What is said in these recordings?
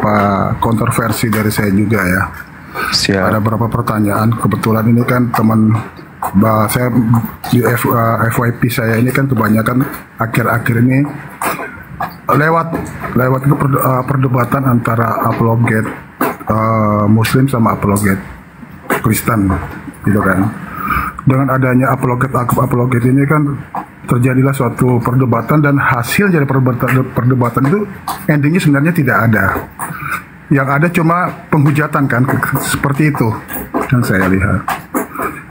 beberapa kontroversi dari saya juga ya. Siap. Ada beberapa pertanyaan. Kebetulan ini kan teman saya di FYP saya ini kan kebanyakan akhir-akhir ini lewat itu perdebatan antara apologet Muslim sama apologet Kristen, gitu kan. Dengan adanya apologet ini kan terjadilah suatu perdebatan, dan hasil dari perdebatan itu endingnya sebenarnya tidak ada. Yang ada cuma penghujatan kan, seperti itu yang saya lihat.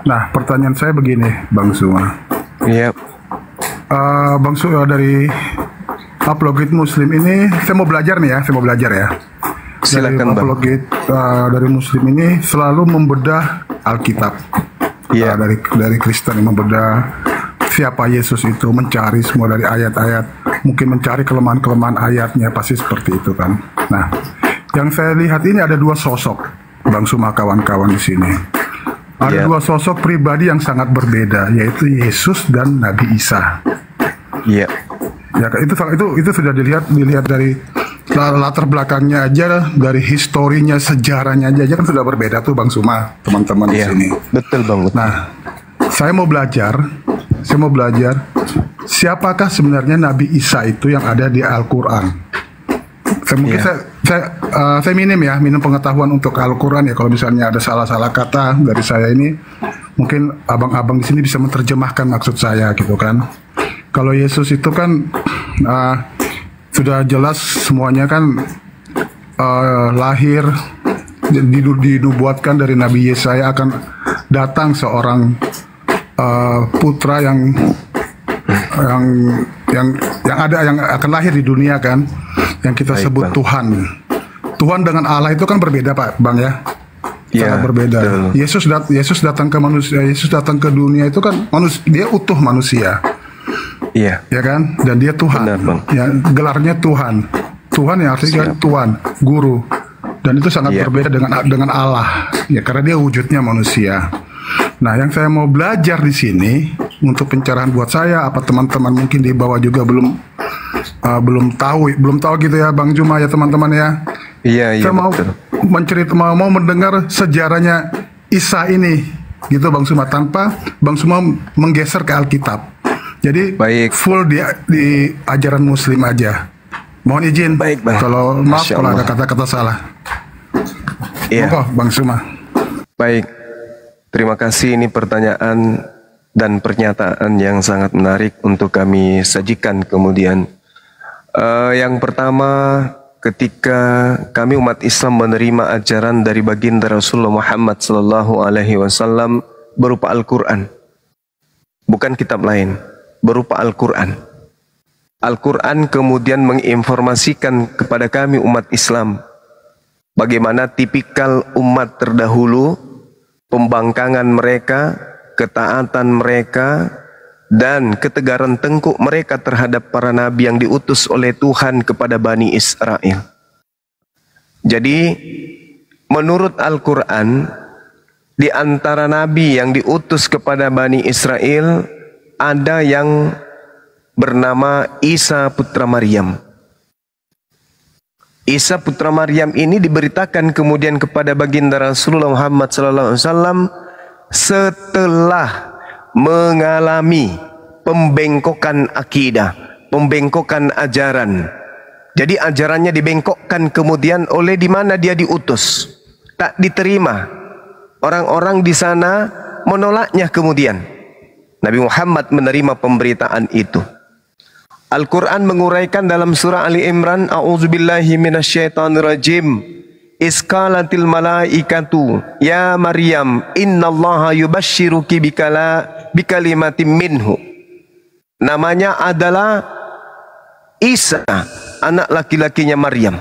Nah, pertanyaan saya begini, Bang Suma. Iya. Bang Suma dari apologet Muslim ini, saya mau belajar nih ya, ya. Silakan, Bang. Apologet dari Muslim ini selalu membedah Alkitab. Iya. Dari Kristen yang membedah siapa Yesus itu, mencari semua dari ayat-ayat, mungkin mencari kelemahan-kelemahan ayatnya, pasti seperti itu kan. Nah, yang saya lihat ini ada dua sosok, Bang Suma, kawan-kawan di sini. Ada dua sosok pribadi yang sangat berbeda, yaitu Yesus dan Nabi Isa. Iya. Ya, itu sudah dilihat dari latar belakangnya aja, dari historinya, sejarahnya aja kan sudah berbeda tuh, Bang Suma, teman-teman di sini. Betul, Bang. Nah, saya mau belajar siapakah sebenarnya Nabi Isa itu yang ada di Al-Quran. Saya minim pengetahuan untuk Al-Quran ya. Kalau misalnya ada salah-salah kata dari saya ini, mungkin abang-abang di sini bisa menerjemahkan maksud saya, gitu kan. Kalau Yesus itu kan sudah jelas semuanya kan, lahir, dinubuatkan dari Nabi Yesaya akan datang seorang putra yang akan lahir di dunia kan, yang kita sebut Bang. Tuhan dengan Allah itu kan berbeda, Pak Bang ya. Sangat berbeda. Yesus datang ke manusia, Yesus datang ke dunia itu kan dia utuh manusia. Iya. Ya kan? Dan dia Tuhan. Benar, Bang. Ya, gelarnya Tuhan. Tuhan yang artinya Tuhan, guru. Dan itu sangat berbeda dengan Allah. Ya, karena dia wujudnya manusia. Nah, yang saya mau belajar di sini untuk pencerahan buat saya, apa teman-teman mungkin di bawah juga belum tahu gitu ya, Bang Juma ya, teman-teman ya. Iya. Saya mau mendengar sejarahnya Isa ini, gitu Bang Suma, tanpa Bang Suma menggeser ke Alkitab. Jadi full di ajaran Muslim aja. Mohon izin. Baik, Bang. Kalau maaf kalau ada kata-kata salah. Iya. Bang Suma. Baik. Terima kasih, ini pertanyaan dan pernyataan yang sangat menarik untuk kami sajikan kemudian. Yang pertama, ketika kami umat Islam menerima ajaran dari baginda Rasulullah Muhammad SAW berupa Al-Quran, bukan kitab lain, berupa Al-Quran. Al-Quran kemudian menginformasikan kepada kami umat Islam bagaimana tipikal umat terdahulu, pembangkangan mereka, ketaatan mereka, dan ketegaran tengkuk mereka terhadap para nabi yang diutus oleh Tuhan kepada Bani Israel. Jadi menurut Al-Quran, di antara nabi yang diutus kepada Bani Israel ada yang bernama Isa putra Maryam. Isa putra Maryam ini diberitakan kemudian kepada baginda Rasulullah Muhammad SAW setelah mengalami pembengkokan akidah, pembengkokan ajaran. Jadi ajarannya dibengkokkan kemudian oleh di mana dia diutus, tak diterima. Orang-orang di sana menolaknya kemudian. Nabi Muhammad menerima pemberitaan itu. Al-Quran menguraikan dalam surah Ali Imran, A'udzubillahi minasyaitonirrajim. Isqalatil malaikatu ya Maryam innallaha yubashshiruki bikalimatin minhu. Namanya adalah Isa, anak laki-lakinya Maryam.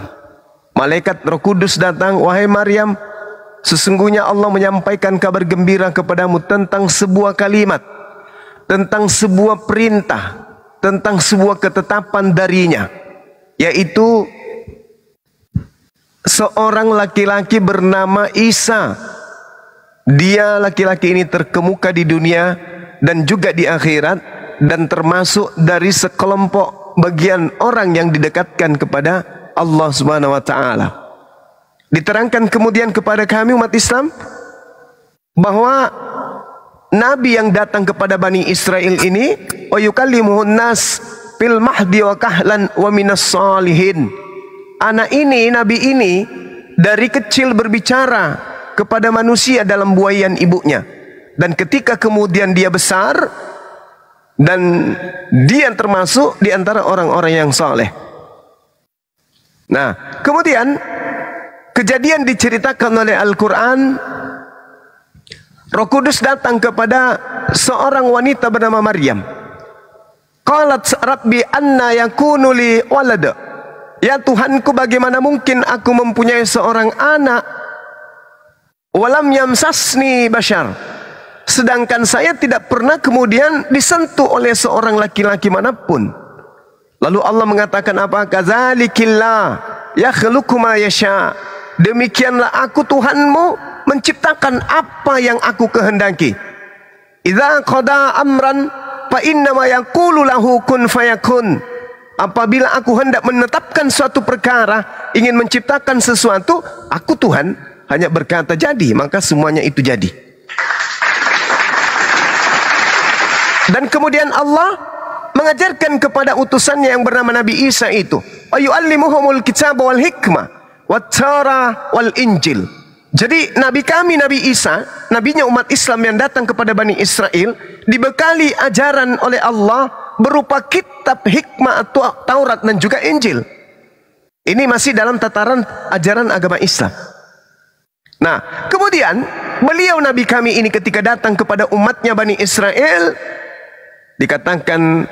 Malaikat Roh Kudus datang, wahai Maryam, sesungguhnya Allah menyampaikan kabar gembira kepadamu tentang sebuah kalimat, tentang sebuah perintah, tentang sebuah ketetapan darinya, yaitu seorang laki-laki bernama Isa. Dia laki-laki ini terkemuka di dunia dan juga di akhirat, dan termasuk dari sekelompok bagian orang yang didekatkan kepada Allah Subhanahu wa taala. Diterangkan kemudian kepada kami umat Islam bahwa Nabi yang datang kepada Bani Israel ini, wa yukallimuhun nas fil mahdi wa kahlan wa minas salihin. Anak ini, Nabi ini dari kecil berbicara kepada manusia dalam buaian ibunya, dan ketika kemudian dia besar, dan dia termasuk di antara orang-orang yang saleh. Nah, kemudian kejadian diceritakan oleh Al-Quran. Roh Kudus datang kepada seorang wanita bernama Maryam. Qalat Rabbi anna yakunu li walad. Ya Tuhanku, bagaimana mungkin aku mempunyai seorang anak? Walam yamsasni bashar. Sedangkan saya tidak pernah kemudian disentuh oleh seorang laki-laki manapun. Lalu Allah mengatakan apa? Kadzalikillah yakhluqu ma yasha. Demikianlah aku Tuhanmu menciptakan apa yang aku kehendaki. Idza qada amran fa innama yaqulu lahu kun fayakun. Apabila aku hendak menetapkan suatu perkara, ingin menciptakan sesuatu, aku Tuhan hanya berkata jadi, maka semuanya itu jadi. Dan kemudian Allah mengajarkan kepada utusannya yang bernama Nabi Isa itu, wa yu'allimuhumul kitaba wal hikmah wat-Taurah wal Injil. Jadi Nabi kami, Nabi Isa, nabinya umat Islam yang datang kepada Bani Israel, dibekali ajaran oleh Allah berupa kitab, hikmah, Taurat dan juga Injil. Ini masih dalam tataran ajaran agama Islam. Nah, kemudian beliau Nabi kami ini ketika datang kepada umatnya Bani Israel, dikatakan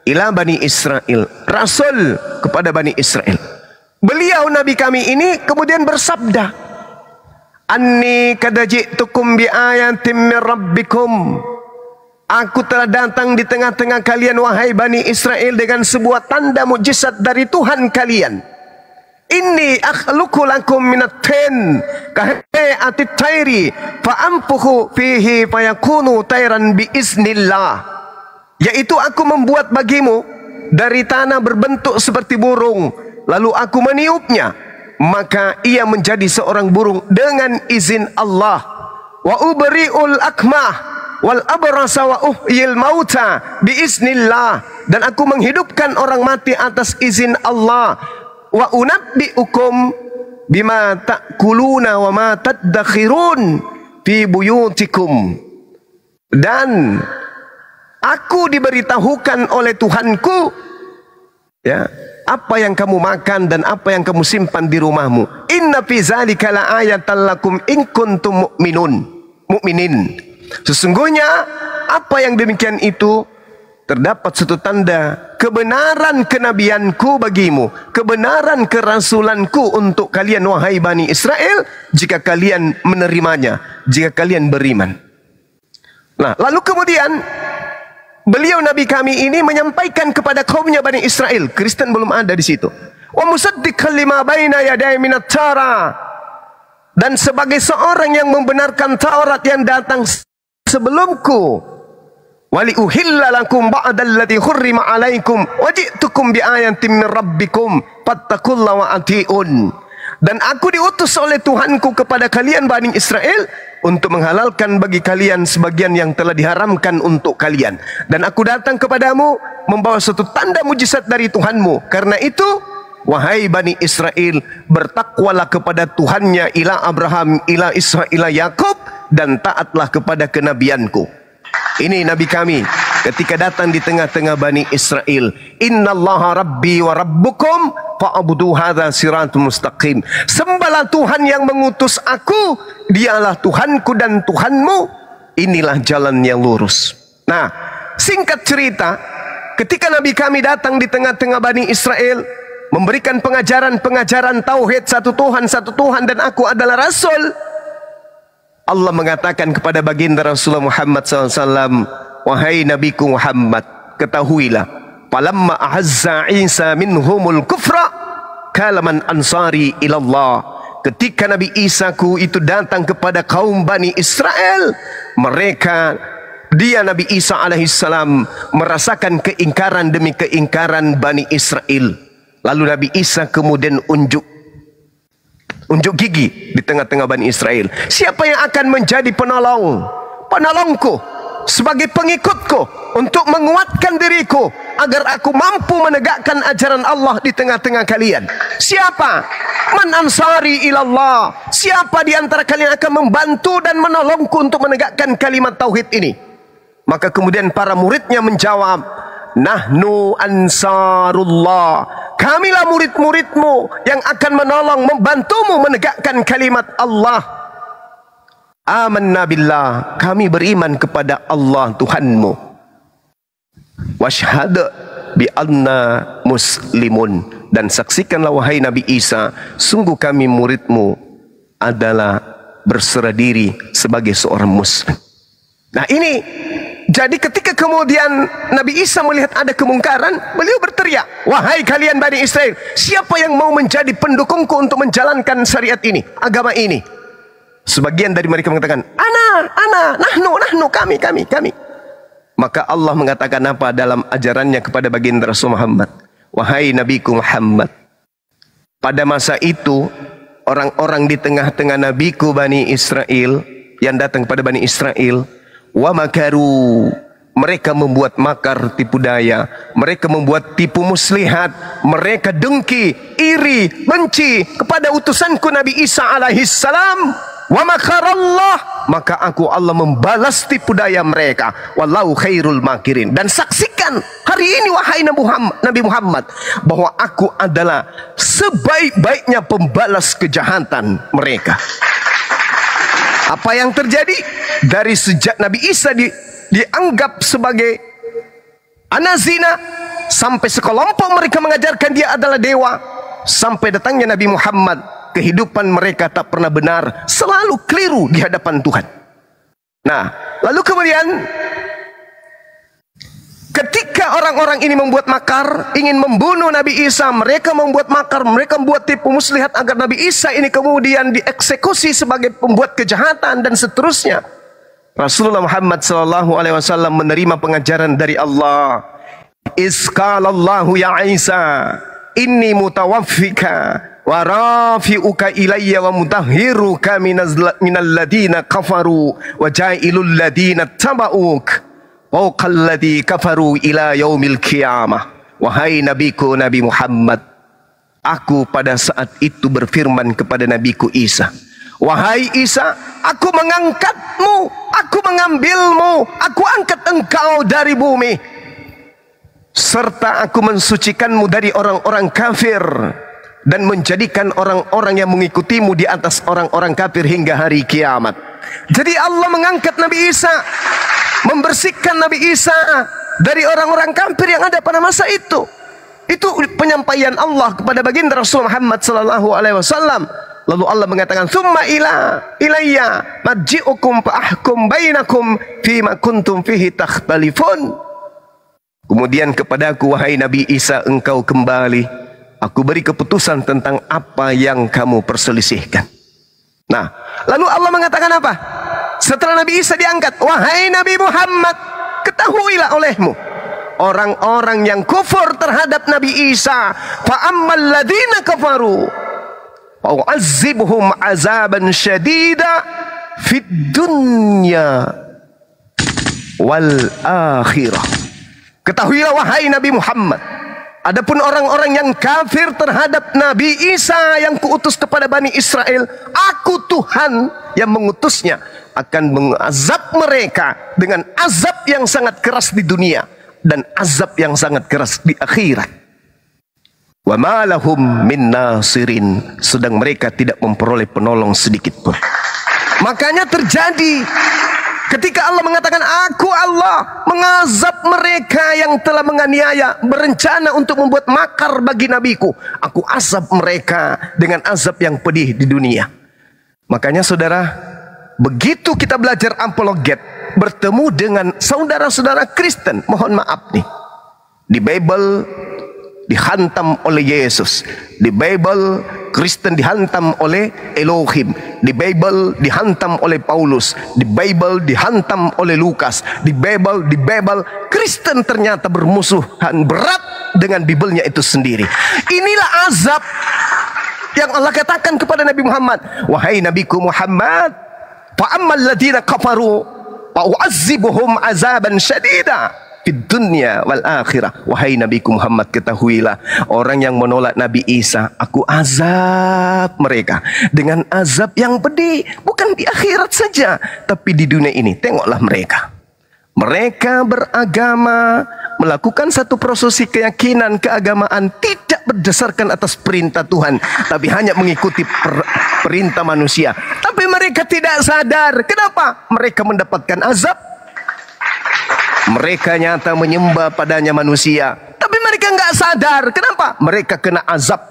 ila Bani Israel, Rasul kepada Bani Israel. Beliau Nabi kami ini kemudian bersabda, Anni kadaji'tukum bi ayatin min rabbikum. Aku telah datang di tengah-tengah kalian wahai Bani Israel dengan sebuah tanda mukjizat dari Tuhan kalian. Inni akhluqu lakum minat tin kahayati tayri fa anfukhu fihi fayakunu tayran bi iznillah. Yaitu aku membuat bagimu dari tanah berbentuk seperti burung, lalu aku meniupnya, maka ia menjadi seorang burung dengan izin Allah. Wa ubri'ul akmah wal abrasa wa uhyil mauta biiznillah. Dan aku menghidupkan orang mati atas izin Allah. Wa unabbi'ukum bima ta'kuluna wa ma tadakhirun fi buyutikum. Dan aku diberitahukan oleh Tuhanku, ya, apa yang kamu makan dan apa yang kamu simpan di rumahmu. Inna fi zalika la ayatan lakum in kuntum mu'minin. Sesungguhnya apa yang demikian itu terdapat satu tanda kebenaran kenabianku bagimu, kebenaran kerasulanku untuk kalian wahai Bani Israel, jika kalian menerimanya, jika kalian beriman. Nah, lalu kemudian beliau Nabi kami ini menyampaikan kepada kaumnya Bani Israel, Kristen belum ada di situ. Wa musaddiqan lima baina yaday minat Taurah. Dan sebagai seorang yang membenarkan Taurat yang datang sebelumku. Wali uhilla lakum ba'dalladzi hurrima 'alaikum waji'tukum biayatin min rabbikum fattaqullaha wa ati'un. Dan aku diutus oleh Tuhanku kepada kalian Bani Israel untuk menghalalkan bagi kalian sebagian yang telah diharamkan untuk kalian. Dan aku datang kepadamu membawa suatu tanda mujizat dari Tuhanmu. Karena itu, wahai Bani Israel, bertakwalah kepada Tuhannya, ila Abraham, ila Ishak, ila Yakub, dan taatlah kepada kenabianku. Ini Nabi kami ketika datang di tengah-tengah Bani Israel. Innallaha rabbi wa rabbukum fa'budu hadza siratul mustaqim. Sembahlah Tuhan yang mengutus aku, dialah Tuhanku dan Tuhanmu, inilah jalan yang lurus. Nah, singkat cerita, ketika Nabi kami datang di tengah-tengah Bani Israel, memberikan pengajaran-pengajaran tauhid satu Tuhan dan aku adalah Rasul, Allah mengatakan kepada baginda Rasulullah Muhammad SAW, wahai Nabiku Muhammad, ketahuilah, falamma ahazza Isa minhumul kufra kalaman ansari ilallah. Ketika Nabi Isaku itu datang kepada kaum Bani Israel, dia Nabi Isa alaihissalam merasakan keingkaran demi keingkaran Bani Israel. Lalu Nabi Isa kemudian unjuk unjuk gigi di tengah-tengah Bani Israel. Siapa yang akan menjadi penolongku sebagai pengikutku untuk menguatkan diriku agar aku mampu menegakkan ajaran Allah di tengah-tengah kalian? Siapa? Man ansari ilallah. Siapa di antara kalian akan membantu dan menolongku untuk menegakkan kalimat tauhid ini? Maka kemudian para muridnya menjawab, nahnu ansarullah. Kamilah murid-muridmu yang akan menolong, membantumu menegakkan kalimat Allah. Amanna billah, kami beriman kepada Allah Tuhanmu. Washhad bi anna muslimun, dan saksikanlah wahai Nabi Isa, sungguh kami muridmu adalah berserah diri sebagai seorang muslim. Nah ini, jadi ketika kemudian Nabi Isa melihat ada kemungkaran, beliau berteriak, wahai kalian Bani Israel, siapa yang mau menjadi pendukungku untuk menjalankan syariat ini, agama ini? Sebagian dari mereka mengatakan, nahnu, kami. Maka Allah mengatakan apa dalam ajarannya kepada baginda Rasul Muhammad? Wahai Nabiku Muhammad, pada masa itu orang-orang di tengah-tengah Nabiku Bani Israel yang datang kepada Bani Israel, wa makaru, mereka membuat makar tipu daya, mereka membuat tipu muslihat, mereka dengki, iri, benci kepada utusanku Nabi Isa alaihi salam. Wa makarallah, maka aku Allah membalas tipu daya mereka. Wallahu khairul makirin. Dan saksikan hari ini wahai Nabi Muhammad, bahwa aku adalah sebaik-baiknya pembalas kejahatan mereka. Apa yang terjadi? Dari sejak Nabi Isa dianggap sebagai anak zina, sampai sekelompok mereka mengajarkan dia adalah dewa, sampai datangnya Nabi Muhammad, kehidupan mereka tak pernah benar, selalu keliru di hadapan Tuhan. Nah, lalu kemudian ketika orang-orang ini membuat makar, ingin membunuh Nabi Isa, mereka membuat makar, mereka membuat tipu muslihat agar Nabi Isa ini kemudian dieksekusi sebagai pembuat kejahatan dan seterusnya. Rasulullah Muhammad SAW menerima pengajaran dari Allah. Isqalallahu ya Isa, inni mutawaffika wa rafi'uka ilayya wa mutahhiruka minal ladina kafaru wa ja'ilul ladina taba'uk fawqal ladzi kafaru ila yaumil qiyamah. Wahai nabiku Nabi Muhammad, aku pada saat itu berfirman kepada nabiku Isa, wahai Isa, aku mengangkatmu, aku mengambilmu, aku angkat engkau dari bumi, serta aku mensucikanmu dari orang-orang kafir, dan menjadikan orang-orang yang mengikutimu di atas orang-orang kafir hingga hari kiamat. Jadi Allah mengangkat Nabi Isa, membersihkan Nabi Isa dari orang-orang kafir yang ada pada masa itu. Itu penyampaian Allah kepada baginda Rasul Muhammad SAW. Lalu Allah mengatakan, "Tsumma ilayya marji'ukum fa ahkum bainakum fima kuntum fihi takhtalifun." Kemudian kepadaku wahai Nabi Isa engkau kembali, aku beri keputusan tentang apa yang kamu perselisihkan. Nah, lalu Allah mengatakan apa? Setelah Nabi Isa diangkat, wahai Nabi Muhammad, ketahuilah olehmu, orang-orang yang kufur terhadap Nabi Isa, fa ammal ladzina kafaru fa'u'azzibhum azaban syadida fid dunya wal akhirah. Ketahuilah wahai Nabi Muhammad, adapun orang-orang yang kafir terhadap Nabi Isa yang kuutus kepada Bani Israel, aku Tuhan yang mengutusnya akan mengazab mereka dengan azab yang sangat keras di dunia dan azab yang sangat keras di akhirat. Wa ma lahum min nasirin, sedang mereka tidak memperoleh penolong sedikit pun. Makanya terjadi ketika Allah mengatakan, aku Allah mengazab mereka yang telah menganiaya, berencana untuk membuat makar bagi nabiku, aku azab mereka dengan azab yang pedih di dunia. Makanya saudara, begitu kita belajar apologet, bertemu dengan saudara-saudara Kristen, mohon maaf nih, di Bible dihantam oleh Yesus, di Bible Kristen dihantam oleh Elohim, di Bible dihantam oleh Paulus, di Bible dihantam oleh Lukas, di Bible Kristen ternyata bermusuhan berat dengan Biblenya itu sendiri. Inilah azab yang Allah katakan kepada Nabi Muhammad, wahai Nabiku Muhammad, fa'ammal ladina kafaru fa'u'azzibuhum azaban syadida fid dunya wal akhirah. Wahai Nabiku Muhammad, ketahuilah, orang yang menolak Nabi Isa, aku azab mereka dengan azab yang pedih, bukan di akhirat saja, tapi di dunia ini. Tengoklah mereka beragama, melakukan satu prosesi keyakinan keagamaan tidak berdasarkan atas perintah Tuhan, tapi hanya mengikuti perintah manusia. Tapi mereka tidak sadar. Kenapa? Mereka mendapatkan azab. Mereka nyata menyembah padanya manusia, tapi mereka nggak sadar. Kenapa? Mereka kena azab.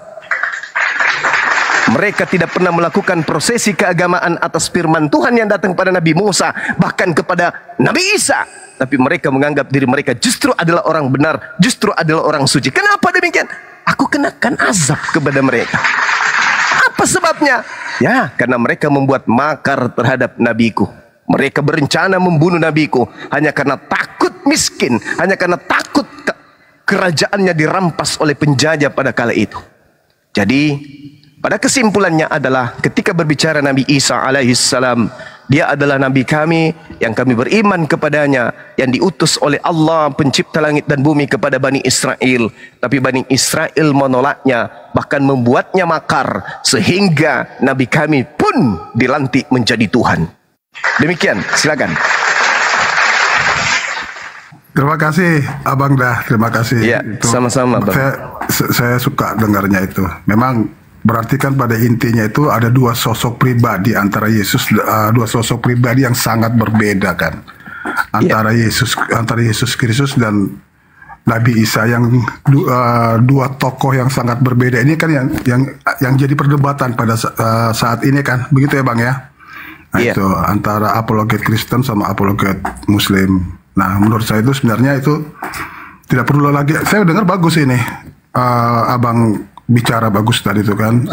Mereka tidak pernah melakukan prosesi keagamaan atas firman Tuhan yang datang kepada Nabi Musa, bahkan kepada Nabi Isa. Tapi mereka menganggap diri mereka justru adalah orang benar, justru adalah orang suci. Kenapa demikian? Aku kenakan azab kepada mereka. Apa sebabnya? Ya, karena mereka membuat makar terhadap nabiku. Mereka berencana membunuh nabiku hanya karena takut miskin, hanya karena takut kerajaannya dirampas oleh penjajah pada kala itu. Jadi, pada kesimpulannya adalah ketika berbicara Nabi Isa alaihissalam, dia adalah Nabi kami yang kami beriman kepadanya, yang diutus oleh Allah pencipta langit dan bumi kepada Bani Israel. Tapi Bani Israel menolaknya, bahkan membuatnya makar, sehingga Nabi kami pun dilantik menjadi Tuhan. Demikian, silakan. Terima kasih Abang Dah, terima kasih. Ya, sama-sama Bang. Saya suka dengarnya itu. Memang berarti kan pada intinya itu ada dua sosok pribadi antara Yesus, dua sosok pribadi yang sangat berbeda kan, antara Yesus Kristus dan Nabi Isa, yang dua tokoh yang sangat berbeda. Ini kan yang jadi perdebatan pada saat ini kan, begitu ya Bang ya? Nah, itu antara apologet Kristen sama apologet Muslim. Nah, menurut saya itu sebenarnya itu tidak perlu lagi. Saya dengar bagus ini, Abang bicara bagus tadi itu kan,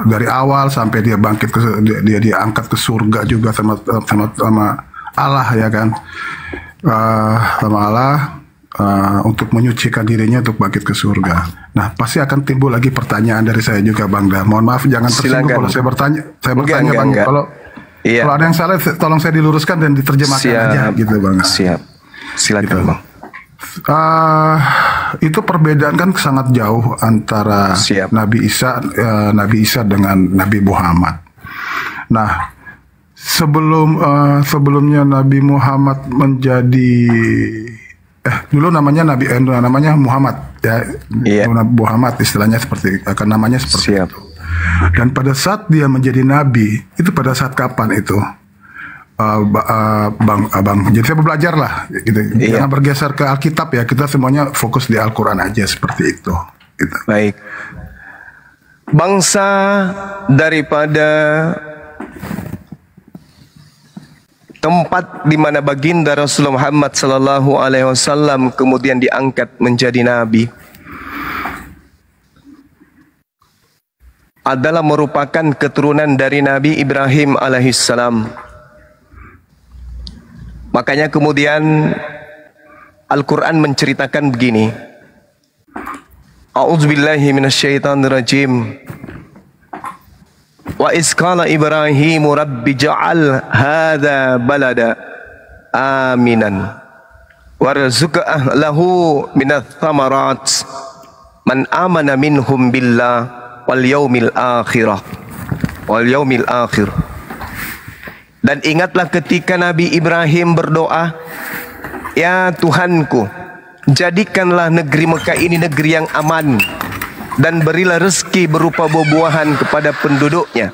dari awal sampai dia bangkit dia diangkat ke surga juga sama Allah ya kan, sama Allah untuk menyucikan dirinya untuk bangkit ke surga. Nah, pasti akan timbul lagi pertanyaan dari saya juga Bang Dah. Mohon maaf jangan tersinggung kalau saya bertanya. Bang. Kalau ada yang salah tolong saya diluruskan dan diterjemahkan aja gitu Bang. Siap. Silakan gitu. Bang. Itu perbedaan kan sangat jauh antara Nabi Isa dengan Nabi Muhammad. Nah, sebelumnya Nabi Muhammad menjadi dulu namanya namanya Muhammad ya. Nabi Muhammad istilahnya seperti namanya seperti itu. Dan pada saat dia menjadi nabi, itu pada saat kapan itu? Abang, jadi saya belajar lah gitu. Jangan bergeser ke Alkitab ya, kita semuanya fokus di Al-Quran aja seperti itu gitu. Baik. Bangsa daripada tempat di mana baginda Rasulullah Muhammad sallallahu alaihi wasallam kemudian diangkat menjadi nabi adalah merupakan keturunan dari Nabi Ibrahim alaihissalam. Makanya kemudian Al-Quran menceritakan begini. A'udzubillahi minasyaitonirrajim. Wa iz qala Ibrahimu rabbi ja'al hadha balada aminan warzuq ahlahu minats tsamarat man amana minhum billah wal yaumil akhir. Dan ingatlah ketika Nabi Ibrahim berdoa, ya Tuhanku, jadikanlah negeri Mekah ini negeri yang aman, dan berilah rezeki berupa buah-buahan kepada penduduknya,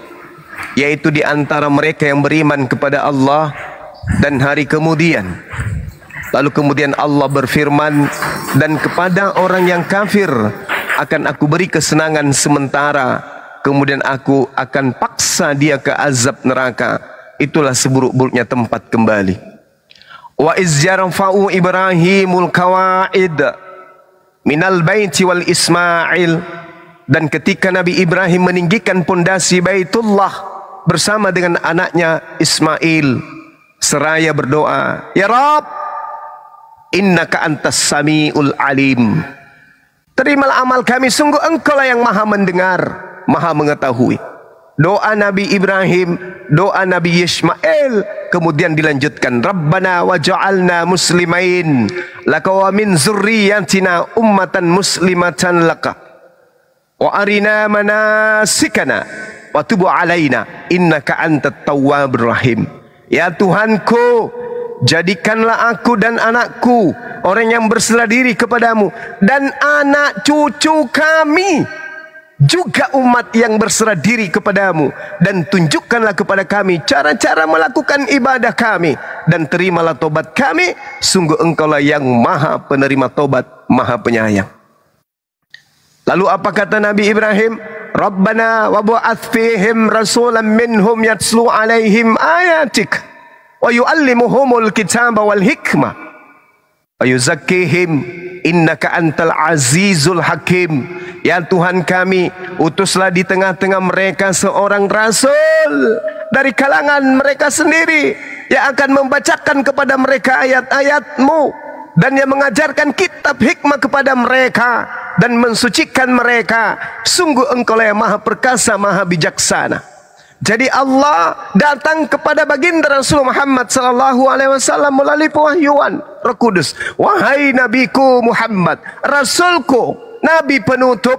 yaitu di antara mereka yang beriman kepada Allah dan hari kemudian. Lalu kemudian Allah berfirman, dan kepada orang yang kafir akan aku beri kesenangan sementara, kemudian aku akan paksa dia ke azab neraka. Itulah seburuk-buruknya tempat kembali. Wa iz yarfa'u Ibrahimul qawaid minal baiti wal Ismail. Dan ketika Nabi Ibrahim meninggikan pondasi Baitullah bersama dengan anaknya Ismail, seraya berdoa, ya Rabb, innaka antas samiul alim. Terimalah amal kami, sungguh engkau lah yang maha mendengar. Maha mengetahui. Doa Nabi Ibrahim, doa Nabi Ismail, kemudian dilanjutkan, Rabbana waj'alna muslimain laka wa min zurriyyatina ummatan muslimatan laka wa arina manasikana wa tub alaina innaka antat tawwabur rahim. Ya Tuhanku, jadikanlah aku dan anakku orang yang berserah diri kepadamu, dan anak cucu kami juga umat yang berserah diri kepadamu, dan tunjukkanlah kepada kami cara-cara melakukan ibadah kami, dan terimalah tobat kami, sungguh engkaulah yang maha penerima tobat, maha penyayang. Lalu apa kata Nabi Ibrahim? Rabbana wab'ath fihim rasulan minhum yatslu alaihim ayatik wa yu'allimuhumul kitaba wal hikmah wa yuzakkihim innaka antal azizul hakim. Ya Tuhan kami, utuslah di tengah-tengah mereka seorang rasul dari kalangan mereka sendiri yang akan membacakan kepada mereka ayat-ayat-Mu, dan yang mengajarkan kitab hikmah kepada mereka dan mensucikan mereka. Sungguh engkaulah yang maha perkasa, maha bijaksana. Jadi Allah datang kepada baginda Rasul Muhammad sallallahu alaihi wasallam melalui pewahyuan Roh Kudus. Wahai nabiku Muhammad, rasulku, nabi penutup,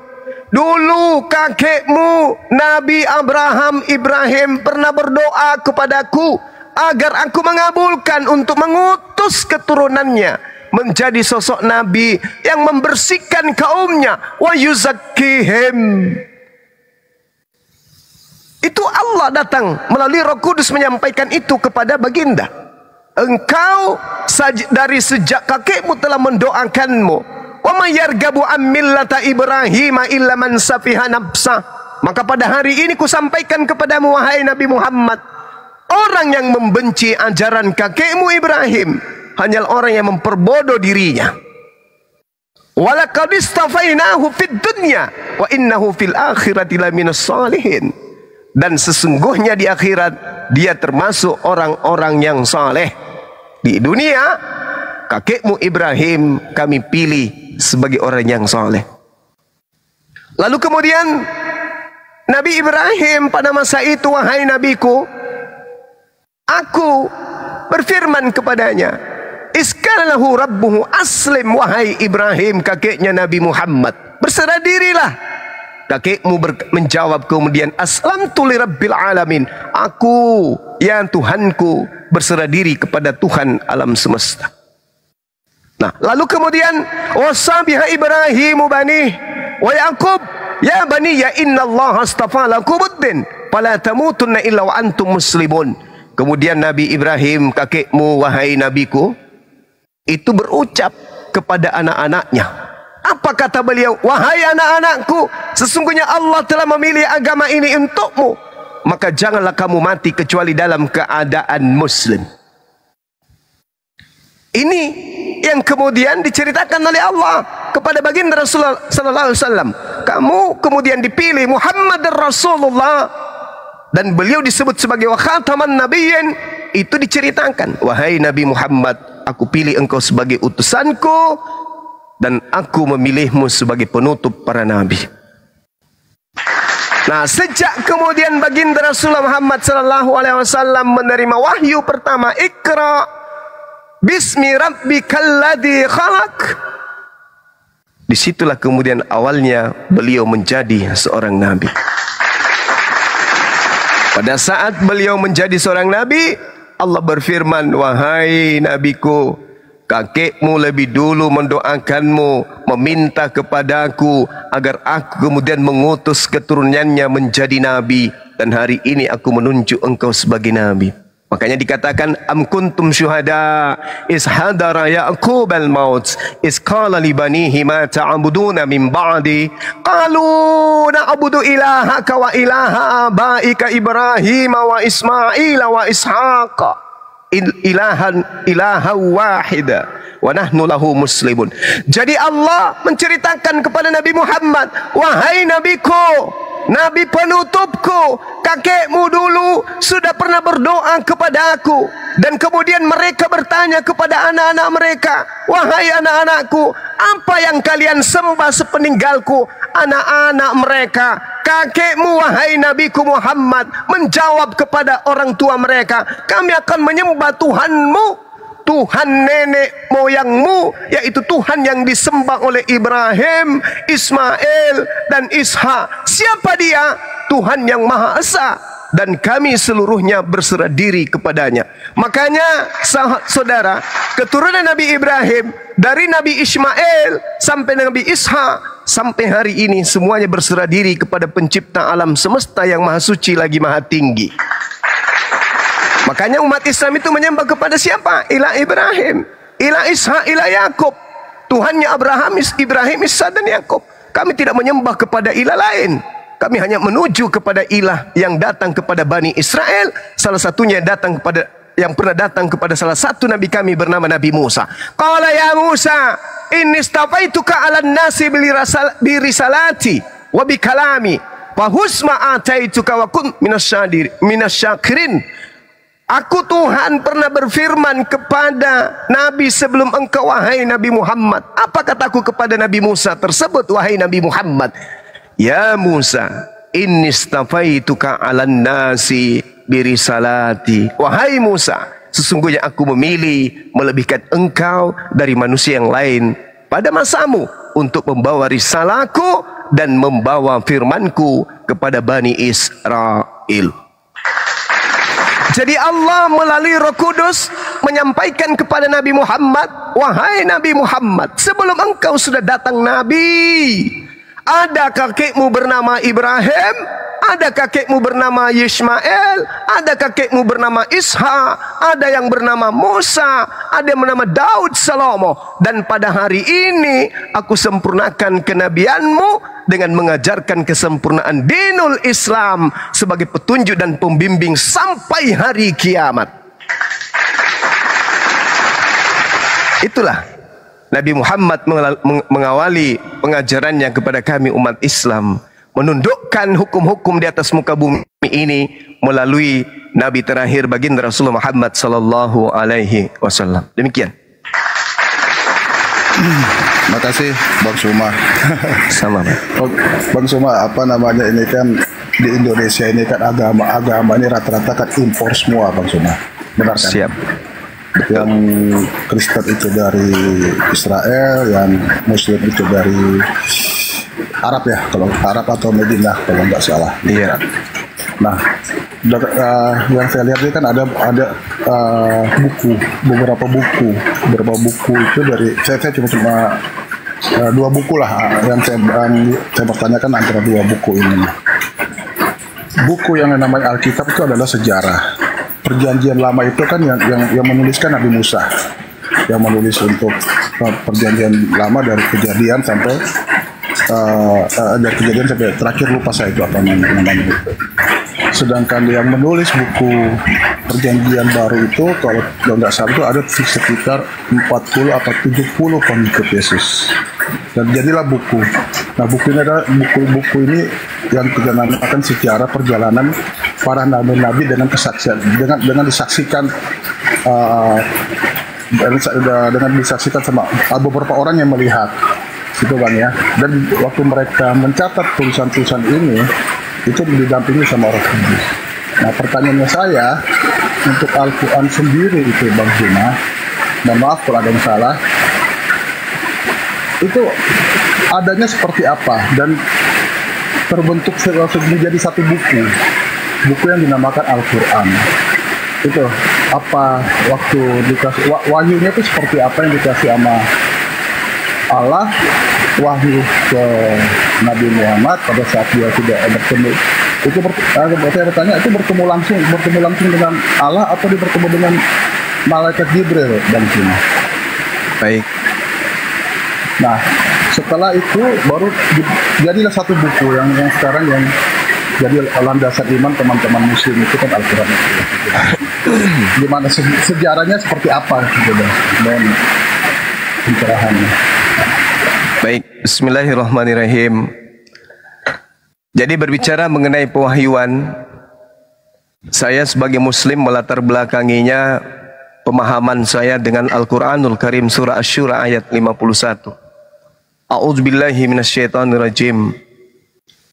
dulu kakekmu Nabi Ibrahim pernah berdoa kepadaku agar aku mengabulkan untuk mengutus keturunannya menjadi sosok nabi yang membersihkan kaumnya, wa yuzakkihim. Itu Allah datang melalui Roh Kudus menyampaikan itu kepada baginda. Engkau dari sejak kakekmu telah mendoakanmu. Wa may yargabu an millata Ibrahim illa man safiha nafsah. Maka pada hari ini ku sampaikan kepadamu wahai Nabi Muhammad, orang yang membenci ajaran kakekmu Ibrahim hanyalah orang yang memperbodoh dirinya. Walaqad istafainahu fid dunya wa innahu fil akhirati laminas salihin. Dan sesungguhnya di akhirat dia termasuk orang-orang yang saleh. Di dunia kakekmu Ibrahim kami pilih sebagai orang yang saleh. Lalu kemudian Nabi Ibrahim pada masa itu, wahai nabiku, aku berfirman kepadanya, iskalahu rabbuhu aslim, wahai Ibrahim, kakeknya Nabi Muhammad, berserah dirilah. Kakekmu menjawab kemudian, aslamtu li rabbil alamin, aku ya Tuhanku berserah diri kepada Tuhan alam semesta. Nah, lalu kemudian wasabiha Ibrahimu bani wa Yaqub ya bani ya innallaha astafa lakumuddin fala tamutunna illa wa antum muslimun. Kemudian Nabi Ibrahim, kakekmu wahai nabiku, itu berucap kepada anak-anaknya. Apa kata beliau? Wahai anak-anakku, sesungguhnya Allah telah memilih agama ini untukmu, maka janganlah kamu mati kecuali dalam keadaan muslim. Ini yang kemudian diceritakan oleh Allah kepada baginda Rasulullah sallallahu alaihi wasallam. Kamu kemudian dipilih Muhammad Rasulullah, dan beliau disebut sebagai wa khataman nabiyyin. Itu diceritakan, wahai Nabi Muhammad, aku pilih engkau sebagai utusanku, dan aku memilihmu sebagai penutup para nabi. Nah, sejak kemudian baginda Rasulullah Muhammad sallallahu alaihi wasallam menerima wahyu pertama, Iqra bismi rabbikal ladzi khalaq, disitulah kemudian awalnya beliau menjadi seorang nabi. Pada saat beliau menjadi seorang nabi, Allah berfirman, wahai nabiku, kakekmu lebih dulu mendoakanmu, meminta kepadaku agar aku kemudian mengutus keturunannya menjadi nabi, dan hari ini aku menunjuk engkau sebagai nabi. Makanya dikatakan, am kuntum syuhada is hadara Yaqub al-maut is qala li banihi ma ta'buduna min ba'di qalu na'budu ilahaka wa ilaha abaika Ibrahim wa Ismail wa Ishaq ilaha wahida wa nahnu lahu muslimun. Jadi Allah menceritakan kepada Nabi Muhammad, wahai nabiku, nabi penutupku, kakekmu dulu sudah pernah berdoa kepada aku, dan kemudian mereka bertanya kepada anak-anak mereka, wahai anak-anakku, apa yang kalian sembah sepeninggalku? Anak-anak mereka kakekmu wahai Nabiku Muhammad menjawab kepada orang tua mereka, kami akan menyembah Tuhanmu, Tuhan nenek moyangmu, yaitu Tuhan yang disembah oleh Ibrahim, Ismail, dan Ishak. Siapa dia? Tuhan yang Maha Esa, dan kami seluruhnya berserah diri kepadanya. Makanya saudara, keturunan Nabi Ibrahim, dari Nabi Ismail sampai Nabi Ishak, sampai hari ini semuanya berserah diri kepada pencipta alam semesta yang Maha Suci lagi Maha Tinggi. Makanya umat Islam itu menyembah kepada siapa? Ilah Ibrahim, ilah Ishak, ilah Yakub. Tuhannya Ibrahim, Ishak, dan Yakub. Kami tidak menyembah kepada ilah lain. Kami hanya menuju kepada ilah yang datang kepada Bani Israel. Salah satunya yang pernah datang kepada salah satu nabi kami bernama Nabi Musa. Qala ya Musa, inni istafaituka 'alan nasi bi risalati wa bi kalami fa husma ataituka wa kun minasyakirin. Aku Tuhan pernah berfirman kepada Nabi sebelum engkau wahai Nabi Muhammad. Apa kataku kepada Nabi Musa tersebut wahai Nabi Muhammad? Ya Musa, inni istafaituka 'alan nasi birisalati. Wahai Musa, sesungguhnya aku memilih melebihkan engkau dari manusia yang lain pada masamu untuk membawa risalahku dan membawa firmanku kepada Bani Israel. Jadi Allah melalui Roh Kudus menyampaikan kepada Nabi Muhammad, wahai Nabi Muhammad, sebelum engkau sudah datang Nabi, ada kakekmu bernama Ibrahim, ada kakekmu bernama Ismail, ada kakekmu bernama Ishak, ada yang bernama Musa, ada yang bernama Daud Salomo. Dan pada hari ini aku sempurnakan kenabianmu dengan mengajarkan kesempurnaan dinul Islam sebagai petunjuk dan pembimbing sampai hari kiamat. Itulah Nabi Muhammad mengawali pengajarannya kepada kami umat Islam, menundukkan hukum-hukum di atas muka bumi ini melalui Nabi terakhir baginda Rasulullah Muhammad sallallahu alaihi wasallam. Demikian. Terima kasih Bang Suma. Sama Bang Suma, apa namanya ini kan di Indonesia ini kan agama ini rata-rata kan impor semua Bang Suma. Benar kan? Siap. Yang Kristen itu dari Israel, yang Muslim itu dari Arab ya, kalau Arab atau Madinah kalau nggak salah. Iya. Nah, yang saya lihat ini kan ada beberapa buku itu dari saya cuma dua buku lah yang saya pertanyakan antara dua buku ini. Buku yang namanya Alkitab itu adalah sejarah. Perjanjian lama itu kan yang menuliskan Nabi Musa, yang menulis untuk perjanjian lama dari kejadian sampai terakhir lupa saya itu apa namanya. Sedangkan yang menulis buku perjanjian baru itu kalau nggak salah itu ada sekitar 40 atau 70 pengikut Yesus. Dan jadilah buku. Nah, buku ini adalah buku ini yang kita namakan sejarah perjalanan para nabi-nabi dengan kesaksian, dengan disaksikan dengan disaksikan sama beberapa orang yang melihat, gitu Bang ya. Dan waktu mereka mencatat tulisan-tulisan ini itu didampingi sama Roh Kudus. Nah, pertanyaannya saya untuk Al-Quran sendiri itu Bang Juna, mohon maaf kalau ada yang salah, itu adanya seperti apa dan terbentuk menjadi satu buku yang dinamakan Al-Quran. Itu apa waktu dikasih wahyunya itu seperti apa yang dikasih sama Allah, wahyu ke Nabi Muhammad pada saat dia sudah bertemu. Itu saya bertanya, itu bertemu langsung dengan Allah atau dia bertemu dengan malaikat Jibril dan Cina? Baik. Nah, setelah itu baru jadilah satu buku yang sekarang yang jadi landasan iman teman-teman muslim itu kan Al-Quran. Gimana sejarahnya seperti apa gitu dan pencerahannya? Baik, bismillahirrahmanirrahim. Jadi berbicara mengenai pewahyuan, saya sebagai muslim melatar belakanginya pemahaman saya dengan Al-Quranul Karim surah Asy-Syura ayat 51. A'udzubillahi minasyaitonirrajim.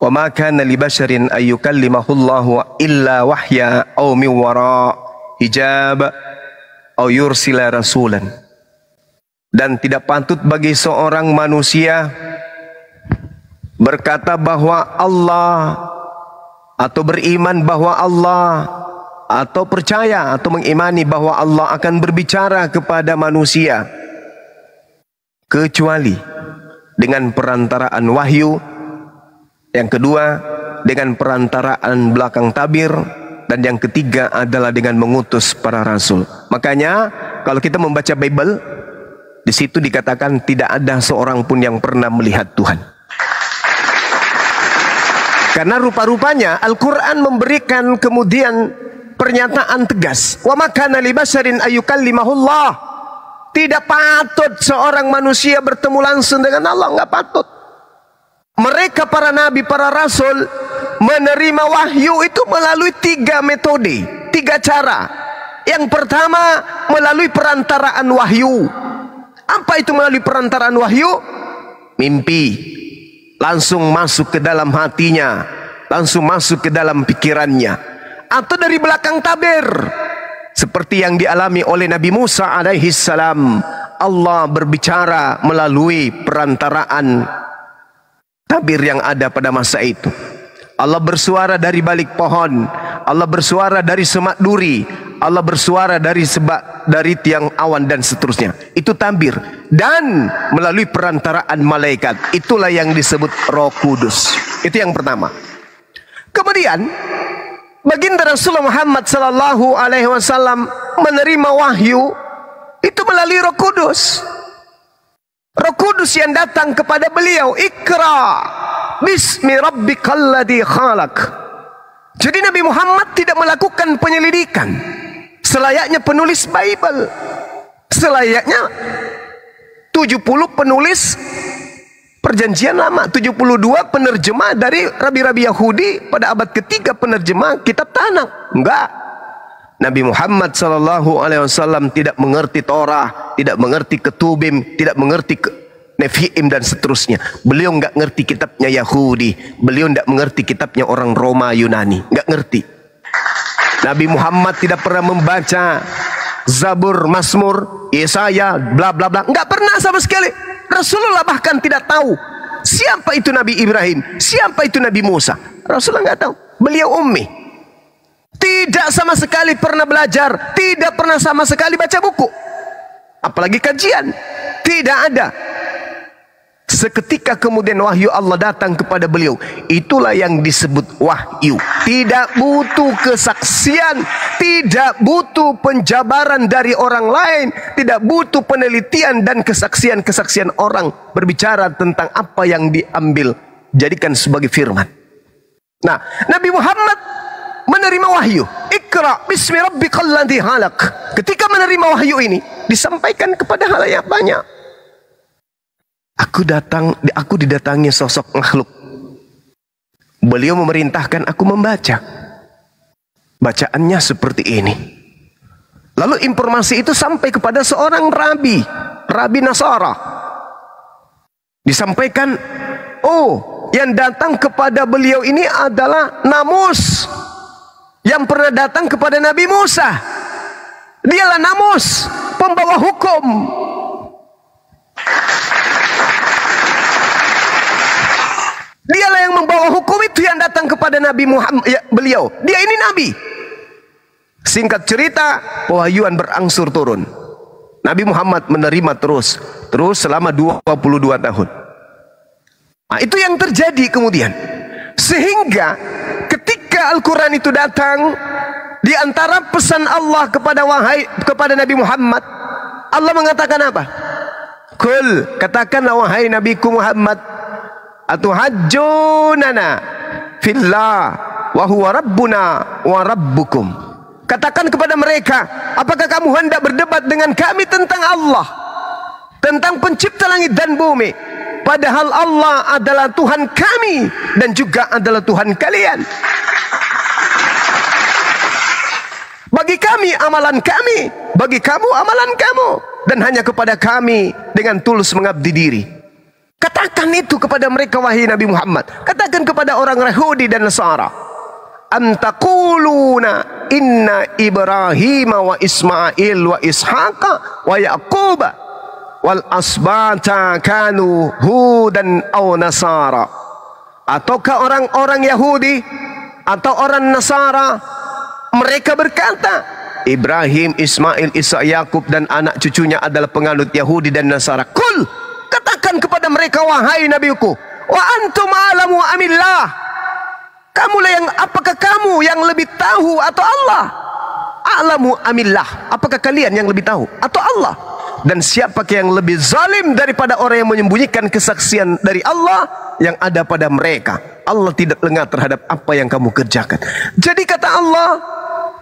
Wa ma kana li basharin ay yukallimahullahu illa wahya aw min wara hijab aw yursila rasulan. Dan tidak patut bagi seorang manusia berkata bahwa Allah, atau beriman bahwa Allah, atau percaya atau mengimani bahwa Allah akan berbicara kepada manusia kecuali dengan perantaraan wahyu. Yang kedua dengan perantaraan belakang tabir, dan yang ketiga adalah dengan mengutus para rasul. Makanya kalau kita membaca Bible, di situ dikatakan tidak ada seorang pun yang pernah melihat Tuhan. Karena rupa-rupanya Al-Quran memberikan kemudian pernyataan tegas. Wa makana li basharin ayyukallimahullah. Tidak patut seorang manusia bertemu langsung dengan Allah, nggak patut. Mereka para nabi, para rasul menerima wahyu itu melalui 3 metode, 3 cara. Yang pertama melalui perantaraan wahyu. Apa itu melalui perantaraan wahyu? Mimpi. Langsung masuk ke dalam hatinya, langsung masuk ke dalam pikirannya. Atau dari belakang tabir, seperti yang dialami oleh Nabi Musa alaihi salam. Allah berbicara melalui perantaraan tabir yang ada pada masa itu. Allah bersuara dari balik pohon, Allah bersuara dari semak duri, Allah bersuara dari tiang awan dan seterusnya. Itu tabir. Dan melalui perantaraan malaikat. Itulah yang disebut Roh Kudus. Itu yang pertama. Kemudian baginda Rasulullah Muhammad sallallahu alaihi wasallam menerima wahyu itu melalui Roh Kudus. Roh Kudus yang datang kepada beliau, Iqra bismi rabbikal ladzi khalaq. Jadi Nabi Muhammad tidak melakukan penyelidikan selayaknya penulis Bible, selayaknya 70 penulis Perjanjian Lama, 72 penerjemah dari rabi-rabi Yahudi pada abad ketiga, penerjemah kitab Tanakh. Enggak. Nabi Muhammad SAW tidak mengerti Torah, tidak mengerti Ketubim, tidak mengerti Nefiim dan seterusnya. Beliau enggak ngerti kitabnya Yahudi, beliau enggak mengerti kitabnya orang Roma Yunani, enggak ngerti. Nabi Muhammad tidak pernah membaca Zabur, Mazmur, Yesaya, bla bla bla. Enggak pernah sama sekali. Rasulullah bahkan tidak tahu siapa itu Nabi Ibrahim, siapa itu Nabi Musa. Rasulullah enggak tahu. Beliau ummi. Tidak sama sekali pernah belajar, tidak pernah sama sekali baca buku. Apalagi kajian. Tidak ada. Seketika kemudian wahyu Allah datang kepada beliau. Itulah yang disebut wahyu. Tidak butuh kesaksian, tidak butuh penjabaran dari orang lain, tidak butuh penelitian dan kesaksian-kesaksian orang berbicara tentang apa yang diambil, jadikan sebagai firman. Nah, Nabi Muhammad menerima wahyu. Iqra bismi rabbikal ladzi khalaq. Ketika menerima wahyu ini disampaikan kepada halayak banyak. Aku didatangi sosok makhluk. Beliau memerintahkan aku membaca. Bacaannya seperti ini. Lalu informasi itu sampai kepada seorang Rabi Nasara. Disampaikan, oh, yang datang kepada beliau ini adalah Namus, yang pernah datang kepada Nabi Musa. Dialah Namus, pembawa hukum. Dialah yang membawa hukum itu yang datang kepada Nabi Muhammad, ya, beliau. Dia ini Nabi. Singkat cerita, pewahyuan berangsur turun. Nabi Muhammad menerima terus selama 22 tahun. Nah, itu yang terjadi kemudian. Sehingga ketika Al-Quran itu datang, di antara pesan Allah kepada Nabi Muhammad, Allah mengatakan apa? Qul, katakanlah wahai Nabiku Muhammad, atuhajjunana fillah wa huwa rabbuna wa rabbukum. Katakan kepada mereka, apakah kamu hendak berdebat dengan kami tentang Allah, tentang pencipta langit dan bumi, padahal Allah adalah Tuhan kami dan juga adalah Tuhan kalian. Bagi kami amalan kami, bagi kamu amalan kamu, dan hanya kepada kami dengan tulus mengabdi diri. Katakan Katakan itu kepada mereka, wahai Nabi Muhammad. Katakan kepada orang Yahudi dan Nasara. Am taquluna inna Ibrahim wa Ismail wa Ishaqa wa Yaquba wal asbata kanu hudan aw nasara. Ataukah orang-orang Yahudi atau orang Nasara mereka berkata Ibrahim, Ismail, Isa, Yakub dan anak cucunya adalah penganut Yahudi dan Nasara. Kul, katakan kepada mereka, wahai nabiku, wa antum a'lamu amillah. Kamulah yang, apakah kamu yang lebih tahu atau Allah? A'lamu amillah, apakah kalian yang lebih tahu atau Allah? Dan siapakah yang lebih zalim daripada orang yang menyembunyikan kesaksian dari Allah yang ada pada mereka? Allah tidak lengah terhadap apa yang kamu kerjakan. Jadi kata Allah,